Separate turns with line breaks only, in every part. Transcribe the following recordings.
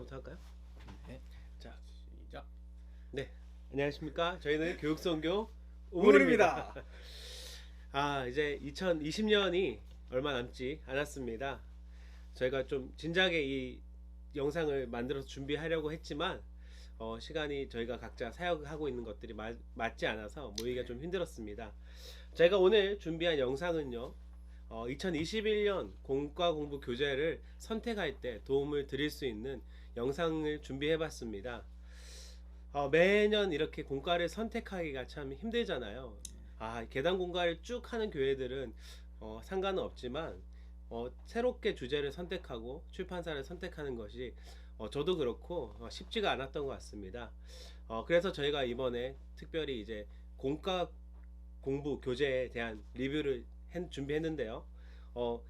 인사부터 할까요?
네.
자,
시작.
네, 안녕하십니까? 저희는 교육선교 우물입니다.
우물입니다.
이제 2020년이 얼마 남지 않았습니다. 저희가 좀 진작에 이 영상을 만들어서 준비하려고 했지만 시간이 저희가 각자 사역하고 있는 것들이 맞지 않아서 모이기가 좀 힘들었습니다. 제가 오늘 준비한 영상은요, 2021년 공과 공부 교재를 선택할 때 도움을 드릴 수 있는 영상을 준비해 봤습니다. 매년 이렇게 공과를 선택하기가 참 힘들잖아요. 계단 공과를 쭉 하는 교회들은 상관은 없지만 새롭게 주제를 선택하고 출판사를 선택하는 것이 저도 그렇고 쉽지가 않았던 것 같습니다. 그래서 저희가 이번에 특별히 이제 공과 공부 교재에 대한 리뷰를 준비했는데요.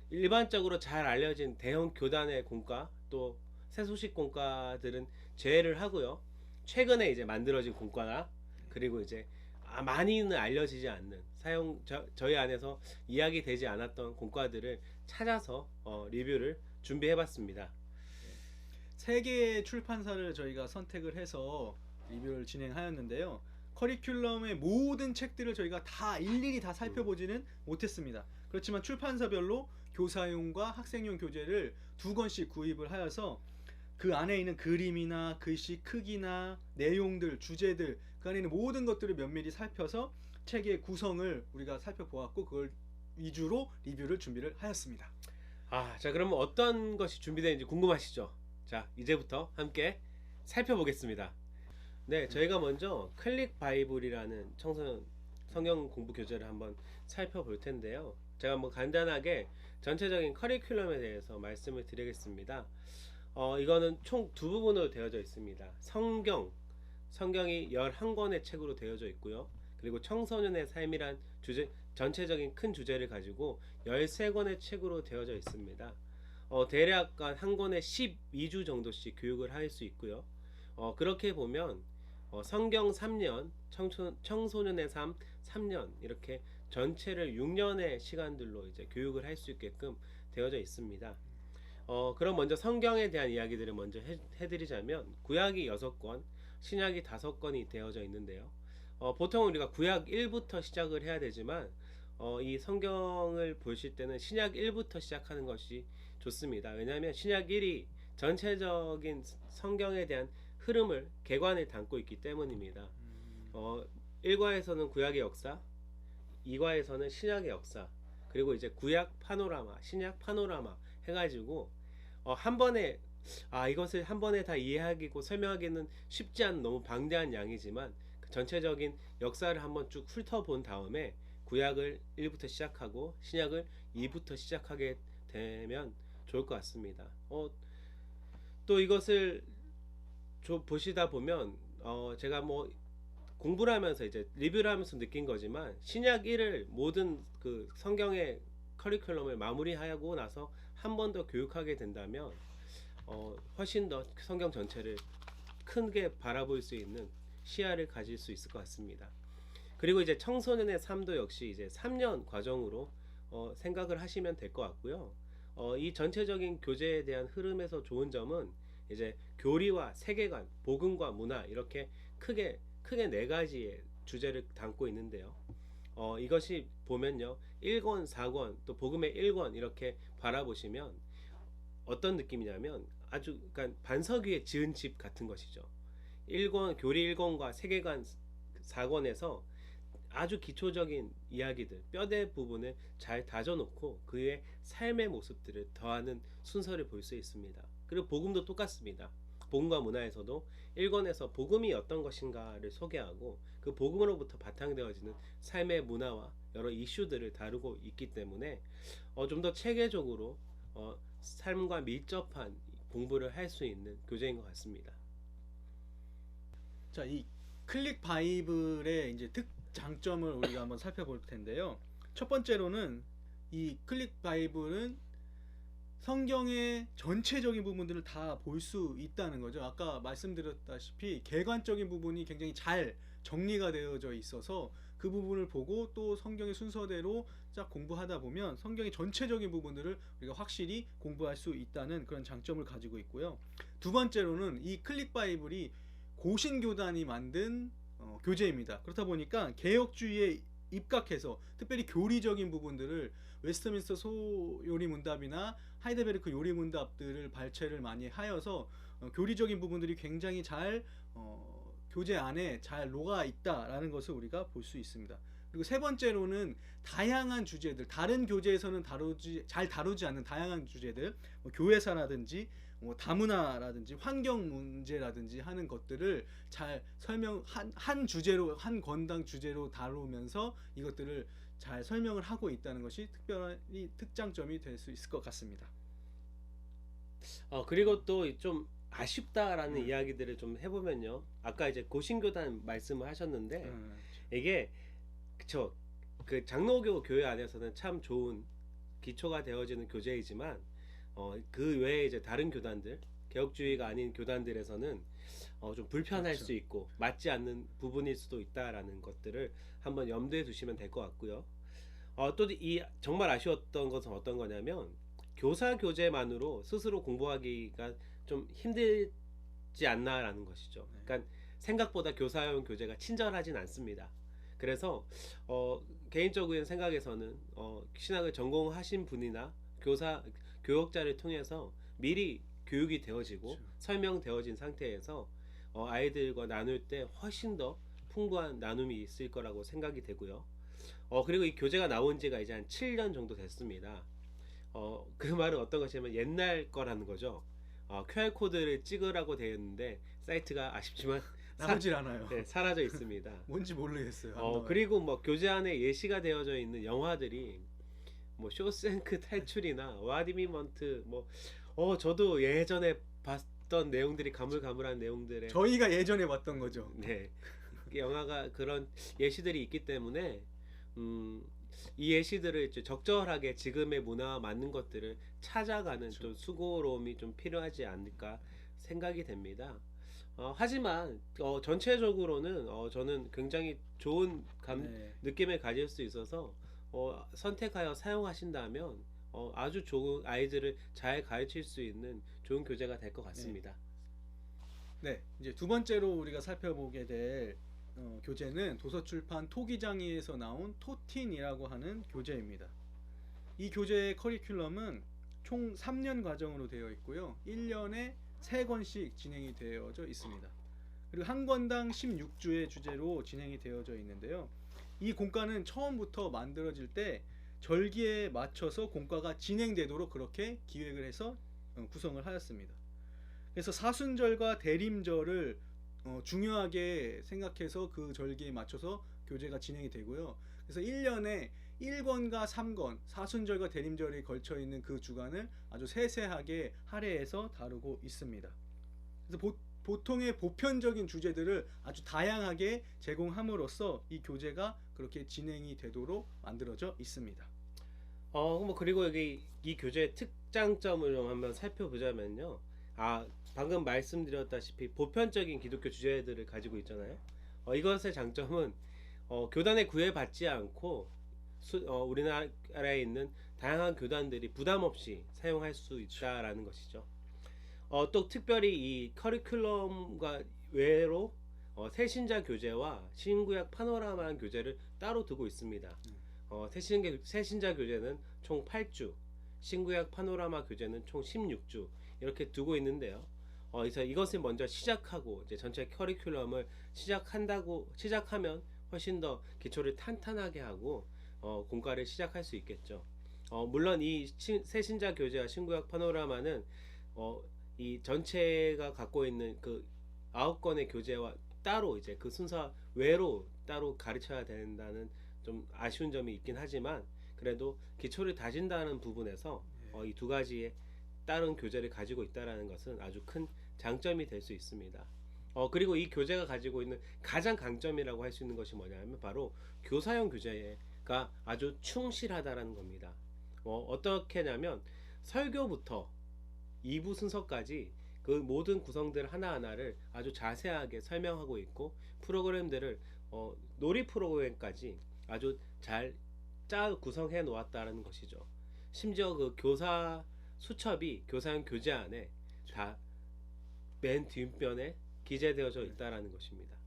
일반적으로 잘 알려진 대형 교단의 공과 또 세소식 공과들은 제외를 하고요. 최근에 이제 만들어진 공과나 그리고 이제 많이는 알려지지 않는 저희 안에서 이야기되지 않았던 공과들을 찾아서 리뷰를 준비해봤습니다.
세 개의 출판사를 저희가 선택을 해서 리뷰를 진행하였는데요. 커리큘럼의 모든 책들을 저희가 다 일일이 다 살펴보지는 못했습니다. 그렇지만 출판사별로 교사용과 학생용 교재를 2권씩 구입을 하여서 그 안에 있는 그림이나 글씨 크기나 내용들, 주제들, 그 안에 있는 모든 것들을 면밀히 살펴서 책의 구성을 우리가 살펴보았고 그걸 위주로 리뷰를 준비를 하였습니다.
자, 그러면 어떤 것이 준비되는지 궁금하시죠? 자, 이제부터 함께 살펴보겠습니다. 네, 저희가 먼저 클릭 바이블이라는 청소년 성경 공부 교재를 한번 살펴볼 텐데요. 제가 한번 간단하게 전체적인 커리큘럼에 대해서 말씀을 드리겠습니다. 이거는 총 두 부분으로 되어져 있습니다. 성경이 11권의 책으로 되어져 있고요. 그리고 청소년의 삶이란 전체적인 큰 주제를 가지고 13권의 책으로 되어져 있습니다. 대략 한 권에 12주 정도씩 교육을 할 수 있고요. 그렇게 보면 성경 3년, 청소년의 삶 3년 이렇게 전체를 6년의 시간들로 이제 교육을 할 수 있게끔 되어져 있습니다. 그럼 먼저 성경에 대한 이야기들을 먼저 해드리자면 구약이 6권, 신약이 5권이 되어져 있는데요. 보통 우리가 구약 1부터 시작을 해야 되지만 이 성경을 보실 때는 신약 1부터 시작하는 것이 좋습니다. 왜냐하면 신약 1이 전체적인 성경에 대한 흐름을 개관을 담고 있기 때문입니다. 1과에서는 구약의 역사, 2과에서는 신약의 역사, 그리고 이제 구약 파노라마, 신약 파노라마 해가지고 한 번에 이것을 한 번에 다 이해하기고 설명하기는 쉽지 않은 너무 방대한 양이지만 그 전체적인 역사를 한번 쭉 훑어본 다음에 구약을 1부터 시작하고 신약을 2부터 시작하게 되면 좋을 것 같습니다. 또 이것을 보시다 보면 제가 뭐 공부를 하면서 이제 리뷰를 하면서 느낀 거지만 신약 1을 모든 그 성경의 커리큘럼을 마무리하고 나서 한 번 더 교육하게 된다면 훨씬 더 성경 전체를 크게 바라볼 수 있는 시야를 가질 수 있을 것 같습니다. 그리고 이제 청소년의 삶도 역시 이제 3년 과정으로 생각을 하시면 될 것 같고요. 이 전체적인 교재에 대한 흐름에서 좋은 점은 이제 교리와 세계관, 복음과 문화 이렇게 크게 네 가지의 주제를 담고 있는데요. 이것이 보면요, 1권, 4권, 또 복음의 1권 이렇게 바라보시면 어떤 느낌이냐면 아주 그러니까 반석 위에 지은 집 같은 것이죠. 1권, 교리 1권과 세계관 4권에서 아주 기초적인 이야기들, 뼈대 부분을 잘 다져놓고 그의 삶의 모습들을 더하는 순서를 볼 수 있습니다. 그리고 복음도 똑같습니다. 복음과 문화에서도 1권에서 복음이 어떤 것인가를 소개하고 그 복음으로부터 바탕되어지는 삶의 문화와 여러 이슈들을 다루고 있기 때문에 좀 더 체계적으로 삶과 밀접한 공부를 할 수 있는 교재인 것 같습니다.
자, 이 클릭 바이블의 이제 장점을 우리가 한번 살펴볼 텐데요. 첫 번째로는 이 클릭 바이블은 성경의 전체적인 부분들을 다 볼 수 있다는 거죠. 아까 말씀드렸다시피 개관적인 부분이 굉장히 잘 정리가 되어져 있어서 그 부분을 보고 또 성경의 순서대로 쫙 공부하다 보면 성경의 전체적인 부분들을 우리가 확실히 공부할 수 있다는 그런 장점을 가지고 있고요. 두 번째로는 이 클릭 바이블이 고신교단이 만든 교재입니다. 그렇다 보니까 개혁주의에 입각해서 특별히 교리적인 부분들을 웨스트민스터 소요리 문답이나 하이델베르크 요리 문답들을 발췌를 많이 하여서 교리적인 부분들이 굉장히 잘 교재 안에 잘 녹아 있다라는 것을 우리가 볼 수 있습니다. 그리고 세 번째로는 다양한 주제들, 다른 교재에서는 잘 다루지 않는 다양한 주제들, 교회사라든지 다문화라든지 환경 문제라든지 하는 것들을 잘 한 주제로, 한 권당 주제로 다루면서 이것들을 잘 설명을 하고 있다는 것이 특별히 특장점이 될 수 있을 것 같습니다.
그리고 또 좀 아쉽다라는 이야기들을 좀 해보면요. 아까 이제 고신교단 말씀을 하셨는데 이게 그쵸, 그 장로교 교회 안에서는 참 좋은 기초가 되어지는 교재이지만 그 외에 이제 다른 교단들, 개혁주의가 아닌 교단들에서는 좀 불편할
그렇죠.
수 있고 맞지 않는 부분일 수도 있다라는 것들을 한번 염두에 두시면 될 것 같고요. 또 이 정말 아쉬웠던 것은 어떤 거냐면 교사 교재만으로 스스로 공부하기가 좀 힘들지 않나라는 것이죠.
네.
그러니까 생각보다 교사용 교재가 친절하진 않습니다. 그래서 개인적인 생각에서는 신학을 전공하신 분이나 교역자를 통해서 미리 교육이 되어지고
그렇죠.
설명되어진 상태에서 아이들과 나눌 때 훨씬 더 풍부한 나눔이 있을 거라고 생각이 되고요. 그리고 이 교재가 나온 지가 이제 한 7년 정도 됐습니다. 그 말은 어떤 것이냐면 옛날 거라는 거죠. QR코드를 찍으라고 되어 있는데 사이트가 아쉽지만
나오질 않아요.
네, 사라져 있습니다.
뭔지 모르겠어요. 안 나와요.
그리고 뭐 교재 안에 예시가 되어져 있는 영화들이 뭐 쇼생크 탈출이나 와디미먼트 저도 예전에 봤던 내용들이 가물가물한 내용들의
저희가 예전에 봤던 거죠.
네, 영화가 그런 예시들이 있기 때문에 이 예시들을 이제 적절하게 지금의 문화와 맞는 것들을 찾아가는
그렇죠.
좀 수고로움이 좀 필요하지 않을까 생각이 됩니다. 하지만 전체적으로는 저는 굉장히 좋은
네.
느낌을 가질 수 있어서 선택하여 사용하신다면 아주 좋은 아이들을 잘 가르칠 수 있는 좋은 교재가 될 것 같습니다.
네, 이제 두 번째로 우리가 살펴보게 될 교재는 도서출판 토기장이에서 나온 토틴이라고 하는 교재입니다. 이 교재의 커리큘럼은 총 3년 과정으로 되어 있고요. 1년에 3권씩 진행이 되어져 있습니다. 그리고 한 권당 16주의 주제로 진행이 되어져 있는데요. 이 공과는 처음부터 만들어질 때 절기에 맞춰서 공과가 진행되도록 그렇게 기획을 해서 구성을 하였습니다. 그래서 사순절과 대림절을 중요하게 생각해서 그 절기에 맞춰서 교재가 진행이 되고요. 그래서 1년에 1권과 3권, 사순절과 대림절에 걸쳐 있는 그 주간을 아주 세세하게 할애해서 다루고 있습니다. 그래서 보통의 보편적인 주제들을 아주 다양하게 제공함으로써 이 교재가 그렇게 진행이 되도록 만들어져 있습니다.
그리고 여기 이 교재의 특장점을 좀 한번 살펴보자면요. 방금 말씀드렸다시피 보편적인 기독교 주제들을 가지고 있잖아요. 이것의 장점은 교단에 구애받지 않고 우리나라에 있는 다양한 교단들이 부담 없이 사용할 수 있다라는 것이죠. 또 특별히 이 커리큘럼과 외로 새신자 교재와 신구약 파노라마 교재를 따로 두고 있습니다. 새신자 교재는 총 8주, 신구약 파노라마 교재는 총 16주 이렇게 두고 있는데요. 그래서 이것을 먼저 시작하고 이제 전체 커리큘럼을 시작하면 훨씬 더 기초를 탄탄하게 하고 공과를 시작할 수 있겠죠. 물론 이 새신자 교재와 신구약 파노라마는 이 전체가 갖고 있는 그 9권의 교재와 따로 이제 그 순서 외로 따로 가르쳐야 된다는 좀 아쉬운 점이 있긴 하지만 그래도 기초를 다진다는 부분에서 이 두 가지의 다른 교재를 가지고 있다라는 것은 아주 큰 장점이 될 수 있습니다. 그리고 이 교재가 가지고 있는 가장 강점이라고 할 수 있는 것이 뭐냐면 바로 교사용 교재가 아주 충실하다라는 겁니다. 어떻게 하냐면 설교부터 2부 순서까지 그 모든 구성들 하나하나를 아주 자세하게 설명하고 있고 프로그램들을 놀이 프로그램까지 아주 잘 짜 구성해 놓았다는 것이죠. 심지어 그 교사 수첩이 교사용 교재 안에 다 맨 뒷면에 기재되어져 있다라는 것입니다.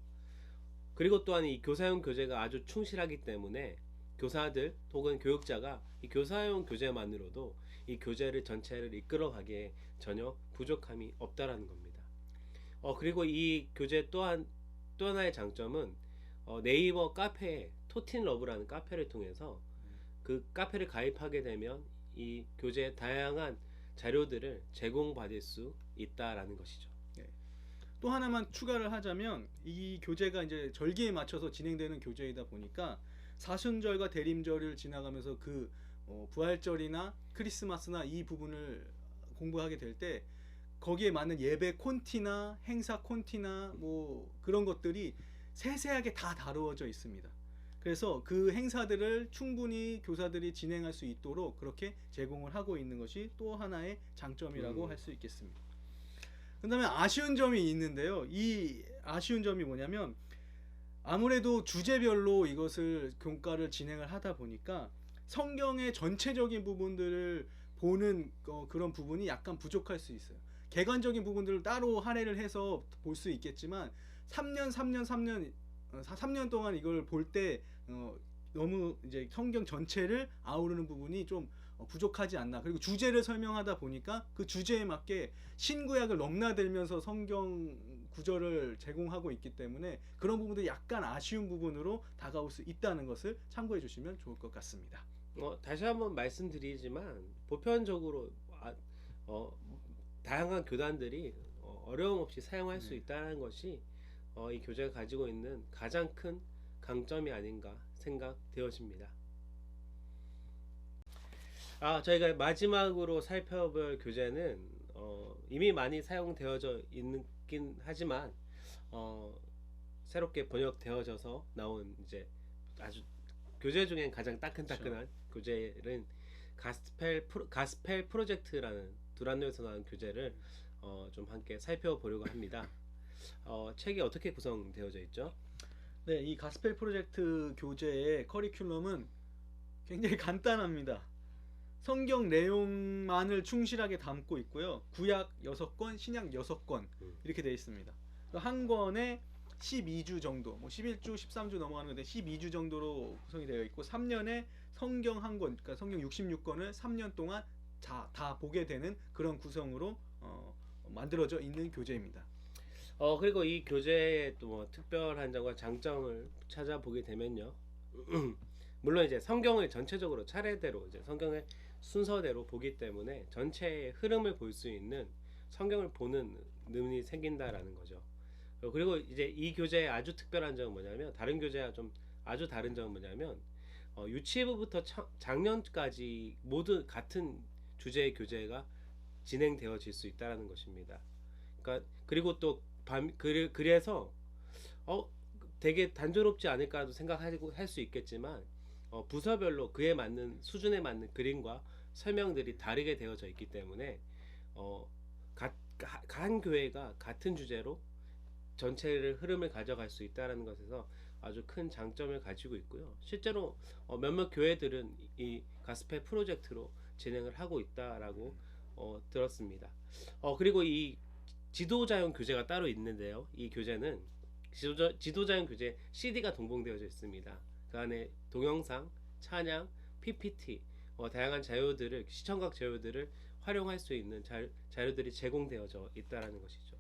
그리고 또한 이 교사용 교재가 아주 충실하기 때문에 교사들 혹은 교육자가 이 교사용 교재만으로도 이 교재를 전체를 이끌어가기에 전혀 부족함이 없다라는 겁니다. 그리고 이 교재 또한 또 하나의 장점은 네이버 카페에 토틴러브라는 카페를 통해서 그 카페를 가입하게 되면 이 교재의 다양한 자료들을 제공받을 수 있다라는 것이죠.
또 하나만 추가를 하자면 이 교재가 이제 절기에 맞춰서 진행되는 교재이다 보니까 사순절과 대림절을 지나가면서 그 부활절이나 크리스마스나 이 부분을 공부하게 될 때 거기에 맞는 예배 콘티나 행사 콘티나 뭐 그런 것들이 세세하게 다 다루어져 있습니다. 그래서 그 행사들을 충분히 교사들이 진행할 수 있도록 그렇게 제공을 하고 있는 것이 또 하나의 장점이라고 할 수 있겠습니다. 그 다음에 아쉬운 점이 있는데요. 이 아쉬운 점이 뭐냐면 아무래도 주제별로 이것을 교과를 진행을 하다 보니까 성경의 전체적인 부분들을 보는 그런 부분이 약간 부족할 수 있어요. 개관적인 부분들을 따로 할애를 해서 볼 수 있겠지만 3년 동안 이걸 볼 때 너무 이제 성경 전체를 아우르는 부분이 좀 부족하지 않나. 그리고 주제를 설명하다 보니까 그 주제에 맞게 신구약을 넘나들면서 성경 구절을 제공하고 있기 때문에 그런 부분들이 약간 아쉬운 부분으로 다가올 수 있다는 것을 참고해 주시면 좋을 것 같습니다.
다시 한번 말씀드리지만 보편적으로 다양한 교단들이 어려움 없이 사용할 수 있다는 것이 이 교재가 가지고 있는 가장 큰 강점이 아닌가 생각되어집니다. 저희가 마지막으로 살펴볼 교재는 이미 많이 사용되어져 있긴 하지만 새롭게 번역되어져서 나온 이제 아주 교재 중엔 가장 따끈따끈한 교재는 가스펠 프로젝트라는 두란노에서 나온 교재를 좀 함께 살펴보려고 합니다. 책이 어떻게 구성되어져 있죠?
네, 이 가스펠 프로젝트 교재의 커리큘럼은 굉장히 간단합니다. 성경 내용만을 충실하게 담고 있고요. 구약 6권, 신약 6권 이렇게 되어 있습니다. 한 권에 12주 정도, 뭐 11주, 13주 넘어가는 건데 12주 정도로 구성이 되어 있고 3년에 성경 한 권, 그러니까 성경 66권을 3년 동안 다 보게 되는 그런 구성으로 만들어져 있는 교재입니다.
그리고 이 교재의 또 뭐 특별한 점과 장점을 찾아보게 되면요. 물론 이제 성경을 전체적으로 차례대로 이제 성경의 순서대로 보기 때문에 전체의 흐름을 볼 수 있는 성경을 보는 눈이 생긴다라는 거죠. 그리고 이제 이 교재의 아주 특별한 점은 뭐냐면 다른 교재와 좀 아주 다른 점은 뭐냐면 유치부부터 작년까지 모두 같은 주제의 교재가 진행되어질 수 있다라는 것입니다. 그러니까 그리고 또 그래서 되게 단조롭지 않을까도 생각하고 할 수 있겠지만 부서별로 그에 맞는 수준에 맞는 그림과 설명들이 다르게 되어져 있기 때문에 한 교회가 같은 주제로 전체를 흐름을 가져갈 수 있다는 것에서 아주 큰 장점을 가지고 있고요. 실제로 몇몇 교회들은 이 가스펠 프로젝트로 진행을 하고 있다라고 들었습니다. 그리고 이 지도자용 교재가 따로 있는데요. 이 교재는 지도자용 교재 CD가 동봉되어져 있습니다. 그 안에 동영상, 찬양, PPT, 다양한 자료들을 시청각 자료들을 활용할 수 있는 자료들이 제공되어져 있다라는 것이죠.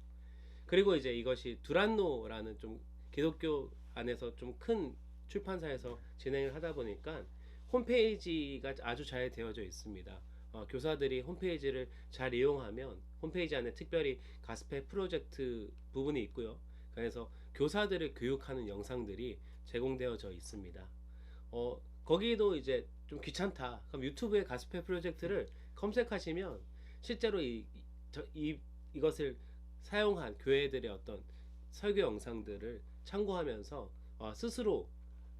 그리고 이제 이것이 두란노라는 좀 기독교 안에서 좀 큰 출판사에서 진행을 하다 보니까 홈페이지가 아주 잘 되어져 있습니다. 교사들이 홈페이지를 잘 이용하면 홈페이지 안에 특별히 가스펠 프로젝트 부분이 있고요. 그래서 교사들을 교육하는 영상들이 제공되어져 있습니다. 거기도 이제 좀 귀찮다. 그럼 유튜브에 가스펠 프로젝트를 검색하시면 실제로 이것을 사용한 교회들의 어떤 설교 영상들을 참고하면서 스스로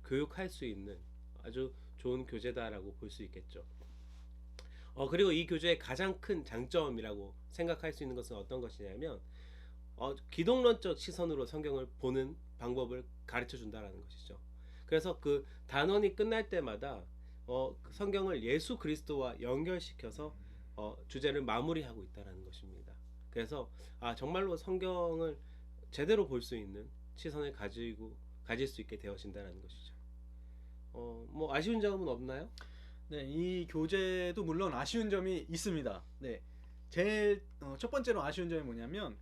교육할 수 있는 아주 좋은 교재다라고 볼 수 있겠죠. 그리고 이 교재의 가장 큰 장점이라고 생각할 수 있는 것은 어떤 것이냐면 기독론적 시선으로 성경을 보는 방법을 가르쳐 준다라는 것이죠. 그래서 그 단원이 끝날 때마다 그 성경을 예수 그리스도와 연결시켜서 주제를 마무리하고 있다라는 것입니다. 그래서 정말로 성경을 제대로 볼 수 있는 시선을 가질 수 있게 되어진다라는 것이죠. 뭐 아쉬운 점은 없나요?
네, 이 교재도 물론 아쉬운 점이 있습니다. 네, 제일 첫 번째로 아쉬운 점이 뭐냐면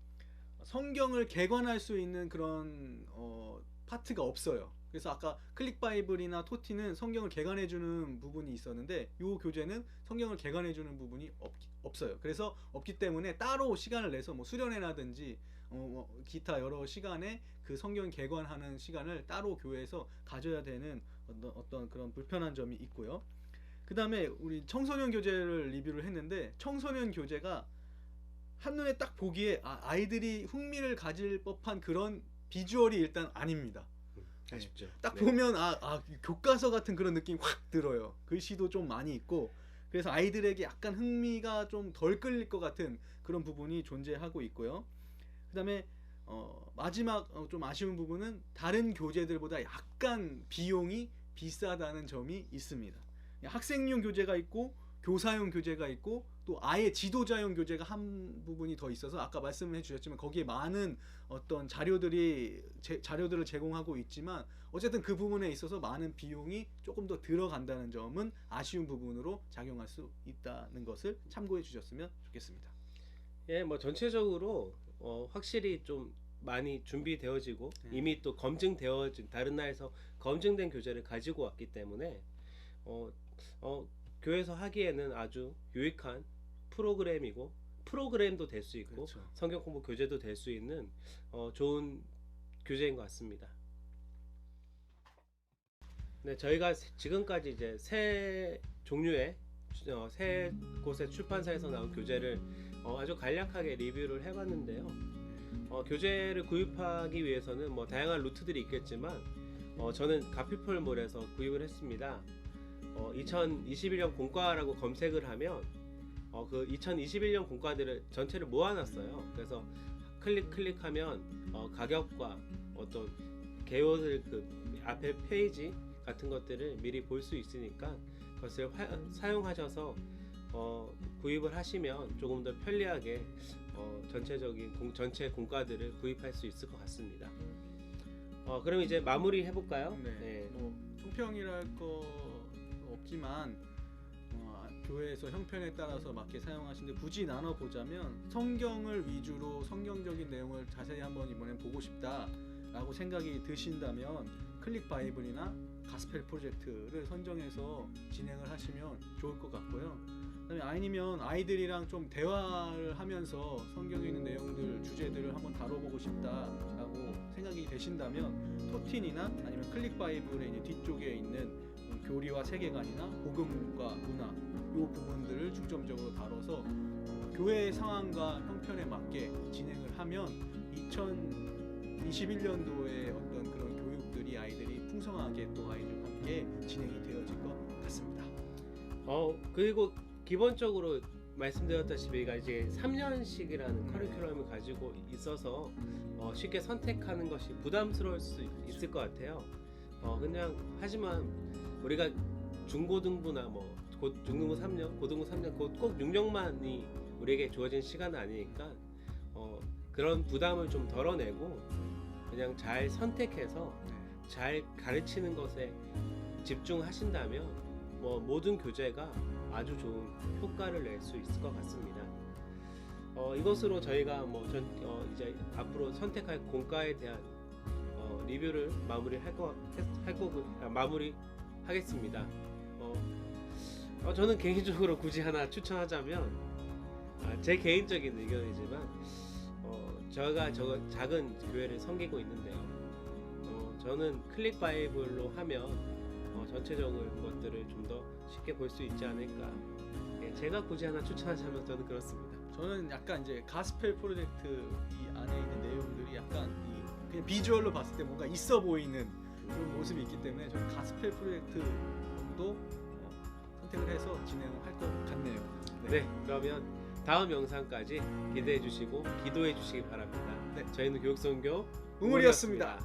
성경을 개관할 수 있는 그런 파트가 없어요. 그래서 아까 클릭 바이블이나 토티는 성경을 개관해 주는 부분이 있었는데 이 교재는 성경을 개관해 주는 부분이 없어요. 그래서 없기 때문에 따로 시간을 내서 뭐 수련회라든지 기타 여러 시간에 그 성경 개관하는 시간을 따로 교회에서 가져야 되는 어떤 그런 불편한 점이 있고요. 그 다음에 우리 청소년 교재를 리뷰를 했는데 청소년 교재가 한눈에 딱 보기에 아이들이 흥미를 가질 법한 그런 비주얼이 일단 아닙니다.
아쉽죠.
딱
네.
보면 교과서 같은 그런 느낌이 확 들어요. 글씨도 좀 많이 있고 그래서 아이들에게 약간 흥미가 좀 덜 끌릴 것 같은 그런 부분이 존재하고 있고요. 그 다음에 마지막 좀 아쉬운 부분은 다른 교재들보다 약간 비용이 비싸다는 점이 있습니다. 학생용 교재가 있고 교사용 교재가 있고 또 아예 지도자용 교재가 한 부분이 더 있어서 아까 말씀해 주셨지만 거기에 많은 어떤 자료들을 제공하고 있지만 어쨌든 그 부분에 있어서 많은 비용이 조금 더 들어간다는 점은 아쉬운 부분으로 작용할 수 있다는 것을 참고해 주셨으면 좋겠습니다.
예, 뭐 전체적으로 확실히 좀 많이 준비되어지고 이미 또 검증되어진 다른 나라에서 검증된 교재를 가지고 왔기 때문에 교회에서 하기에는 아주 유익한 프로그램이고 프로그램도 될 수 있고
그렇죠.
성경 공부 교재도 될 수 있는 좋은 교재인 것 같습니다. 네, 저희가 지금까지 이제 세 종류의 세 곳의 출판사에서 나온 교재를 아주 간략하게 리뷰를 해봤는데요. 교재를 구입하기 위해서는 뭐 다양한 루트들이 있겠지만 저는 가피폴몰에서 구입을 했습니다. 2021년 공과라고 검색을 하면 그 2021년 공과들을 전체를 모아놨어요. 그래서 클릭하면 가격과 어떤 개요들 그 앞에 페이지 같은 것들을 미리 볼 수 있으니까 그것을 사용하셔서 구입을 하시면 조금 더 편리하게 전체 공과들을 구입할 수 있을 것 같습니다. 그럼 이제 마무리 해볼까요?
네. 뭐 총평이랄 거 없지만 교회에서 형편에 따라서 맞게 사용하시는데 굳이 나눠보자면 성경을 위주로 성경적인 내용을 자세히 한번 이번엔 보고 싶다라고 생각이 드신다면 클릭 바이블이나 가스펠 프로젝트를 선정해서 진행을 하시면 좋을 것 같고요. 그다음에 아니면 아이들이랑 좀 대화를 하면서 성경에 있는 내용들, 주제들을 한번 다뤄보고 싶다라고 생각이 되신다면 토틴이나 아니면 클릭 바이블의 이제 뒤쪽에 있는 교리와 세계관이나 복음과 문화 이 부분들을 중점적으로 다뤄서 교회의 상황과 형편에 맞게 진행을 하면 2021년도에 어떤 그런 교육들이 아이들이 풍성하게 또 아이들과 함께 진행이 되어질 것 같습니다.
그리고 기본적으로 말씀드렸다시피 이제 3년씩이라는 커리큘럼을 가지고 있어서 쉽게 선택하는 것이 부담스러울 수 있을 것 같아요. 그냥 하지만 우리가 중고등부나 뭐 중등부 3년, 고등부 3년 꼭 6년만이 우리에게 주어진 시간은 아니니까 그런 부담을 좀 덜어내고 그냥 잘 선택해서 잘 가르치는 것에 집중하신다면 뭐 모든 교재가 아주 좋은 효과를 낼 수 있을 것 같습니다. 이것으로 저희가 이제 앞으로 선택할 공과에 대한 리뷰를 마무리하겠습니다. 저는 개인적으로 굳이 하나 추천하자면 제 개인적인 의견이지만 제가 작은 교회를 섬기고 있는데요. 저는 클릭 바이블로 하면 전체적인 것들을 좀 더 쉽게 볼 수 있지 않을까. 제가 굳이 하나 추천하자면 저는 그렇습니다.
저는 약간 이제 가스펠 프로젝트 이 안에 있는 내용들이 약간 그냥 비주얼로 봤을 때 뭔가 있어 보이는 그런 모습이 있기 때문에 저는 가스펠 프로젝트도 선택을 해서 진행을 할 것 같네요.
네, 그러면 다음 영상까지 기대해 주시고 기도해 주시기 바랍니다.
네.
저희는 교육선교
우물이었습니다.